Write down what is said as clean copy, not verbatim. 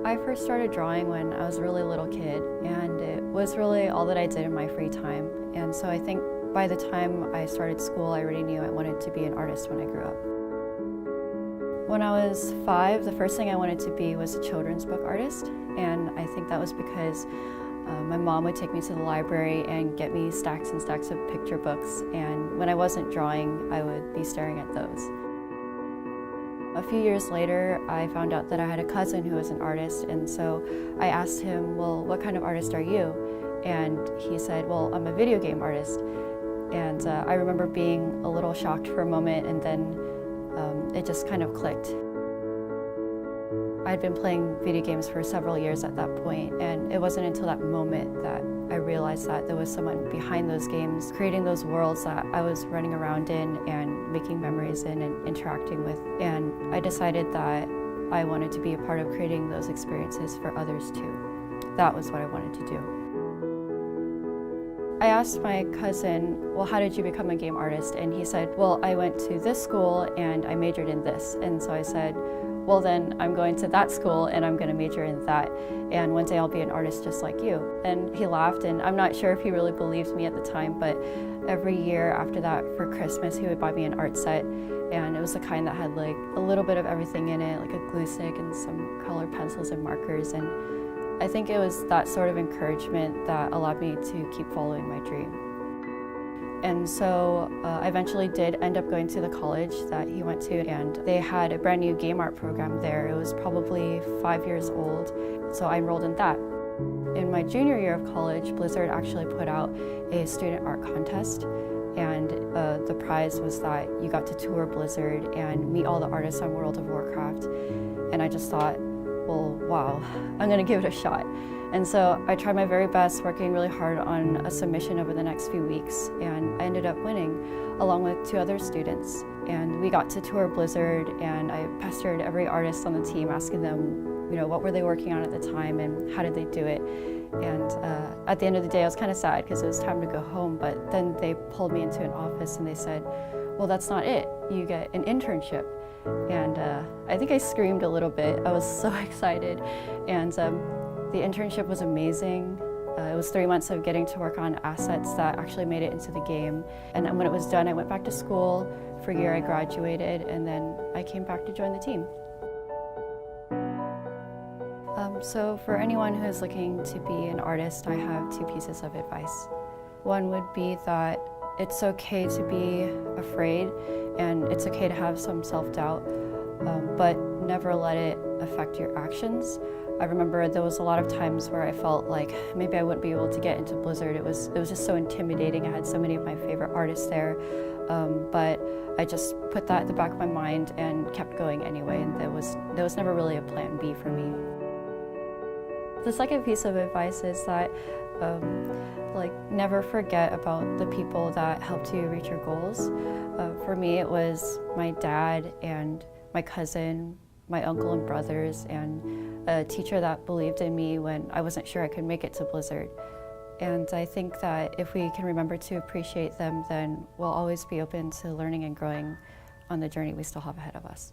I first started drawing when I was a really little kid, and it was really all that I did in my free time. And so I think by the time I started school, I already knew I wanted to be an artist when I grew up. When I was 5, the first thing I wanted to be was a children's book artist, and I think that was because my mom would take me to the library and get me stacks and stacks of picture books, and when I wasn't drawing, I would be staring at those. A few years later, I found out that I had a cousin who was an artist, and so I asked him, well, what kind of artist are you? And he said, well, I'm a video game artist. And I remember being a little shocked for a moment, and then it just kind of clicked. I'd been playing video games for several years at that point, and it wasn't until that moment that I realized that there was someone behind those games, creating those worlds that I was running around in and making memories in and interacting with. And I decided that I wanted to be a part of creating those experiences for others too. That was what I wanted to do. I asked my cousin, well, how did you become a game artist? And he said, well, I went to this school and I majored in this. And so I said, well, then I'm going to that school and I'm going to major in that. And one day I'll be an artist just like you. And he laughed, and I'm not sure if he really believed me at the time, but every year after that for Christmas, he would buy me an art set. And it was the kind that had like a little bit of everything in it, like a glue stick and some colored pencils and markers. And I think it was that sort of encouragement that allowed me to keep following my dream. And so I eventually did end up going to the college that he went to, and they had a brand new game art program there. It was probably 5 years old, so I enrolled in that. In my junior year of college, Blizzard actually put out a student art contest, and the prize was that you got to tour Blizzard and meet all the artists on World of Warcraft. And I just thought, well, wow, I'm gonna give it a shot. And so I tried my very best, working really hard on a submission over the next few weeks, and I ended up winning along with 2 other students. And we got to tour Blizzard, and I pestered every artist on the team, asking them, you know, what were they working on at the time and how did they do it? And at the end of the day, I was kind of sad because it was time to go home, but then they pulled me into an office and they said, well, that's not it. You get an internship. And I think I screamed a little bit. I was so excited. And the internship was amazing. It was 3 months of getting to work on assets that actually made it into the game. And when it was done, I went back to school. For a year, I graduated, and then I came back to join the team. So for anyone who's looking to be an artist, I have 2 pieces of advice. One would be that it's okay to be afraid, and it's okay to have some self-doubt, but never let it affect your actions. I remember there was a lot of times where I felt like maybe I wouldn't be able to get into Blizzard. It was just so intimidating. I had so many of my favorite artists there, but I just put that at the back of my mind and kept going anyway, and there was never really a plan B for me. The second piece of advice is that never forget about the people that helped you reach your goals. For me, it was my dad and my cousin, my uncle and brothers, and a teacher that believed in me when I wasn't sure I could make it to Blizzard. And I think that if we can remember to appreciate them, then we'll always be open to learning and growing on the journey we still have ahead of us.